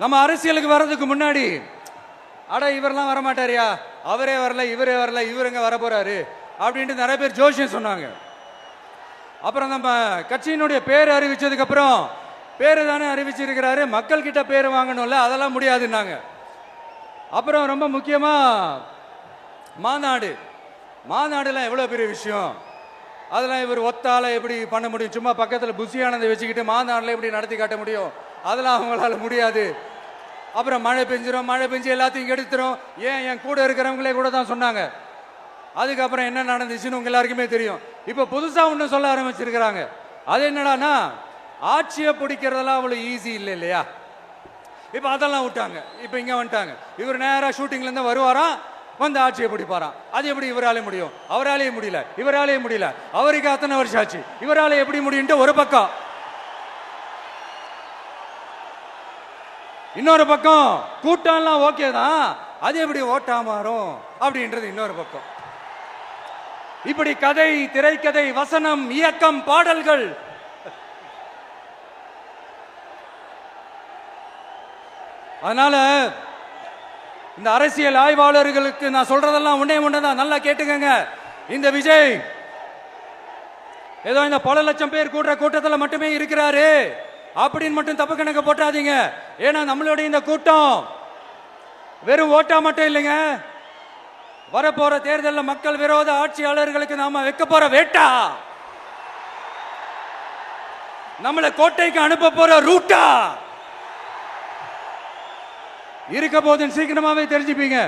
நம்ம அரசியலுக்கு வர்றதுக்கு முன்னாடி அட இவரெல்லாம் வரமாட்டாரியா, அவரே வரல, இவரே வரல, இவருங்க வர போறாரு அப்படின்ட்டு நிறைய பேர் ஜோஷியம் சொன்னாங்க. அப்புறம் நம்ம கட்சியினுடைய பேர் அறிவிச்சதுக்கு அப்புறம் பேரு தானே அறிவிச்சிருக்கிறாரு, மக்கள் கிட்ட பேர் வாங்கணும்ல, அதெல்லாம் முடியாதுன்னாங்க. அப்புறம் ரொம்ப முக்கியமா மாநாடுலாம் எவ்வளோ பெரிய விஷயம், அதெல்லாம் இவர் ஒத்தால எப்படி பண்ண முடியும், சும்மா பக்கத்தில் புஷியானதை வச்சுக்கிட்டு மாநாடுல எப்படி நடத்தி காட்ட முடியும், அதெல்லாம் அவங்களால முடியாது. அப்புறம் மழை பெஞ்சு எல்லாத்தையும் எடுத்துரும், ஏன் என் கூட இருக்கிறவங்களே கூட தான் சொன்னாங்க. அதுக்கப்புறம் என்ன நடந்துச்சுன்னு உங்க எல்லாருக்குமே தெரியும். இப்போ புதுசாக ஒன்று சொல்ல ஆரம்பிச்சிருக்கிறாங்க. அது என்னடானா, ஆட்சியை பிடிக்கிறதெல்லாம் அவ்வளோ ஈஸி இல்லை இல்லையா. இப்போ அதெல்லாம் விட்டாங்க, இப்போ இங்கே வந்துட்டாங்க. இவர் நேராக ஷூட்டிங்லேருந்து வருவாராம், வந்து ஆட்சியை பிடிப்பாராம். அது எப்படி இவராலே முடியும், அவராலே முடியல, இவராலே முடியல, அவருக்கு அத்தனை வருஷம் ஆச்சு, இவராலே எப்படி முடியும்ட்டு ஒரு பக்கம். இன்னொரு பக்கம் கூட்டம்லாம் ஓகே தான், அது எப்படி ஓட்டா மாறும் அப்படின்றது இன்னொரு பக்கம். இப்படி கதை, திரைக்கதை, வசனம், இயக்கம், பாடல்கள், அதனால இந்த அரசியல் ஆய்வாளர்களுக்கு நான் சொல்றதெல்லாம் ஒன்னே ஒண்ணுதான், நல்லா கேட்டுக்கங்க. இந்த விஜய் ஏதோ இந்த பல லட்சம் பேர் கூடுற கூட்டத்தில் மட்டுமே இருக்கிறாரு அப்படின்னு மட்டும் தப்பு கணக்கு போட்டாதீங்க. ஏன்னா நம்மளுடைய இந்த கூட்டம் வெறும் ஓட்டா மட்டும் இல்லைங்க, வரப்போற தேர்தலில் மக்கள் விரோத ஆட்சியாளர்களுக்கு நாம வைக்க போற வேட்டா, நம்மளை கோட்டைக்கு அனுப்ப போற ரூட்டா இருக்க போதுன்னு சீக்கிரமாவே தெரிஞ்சுப்பீங்க.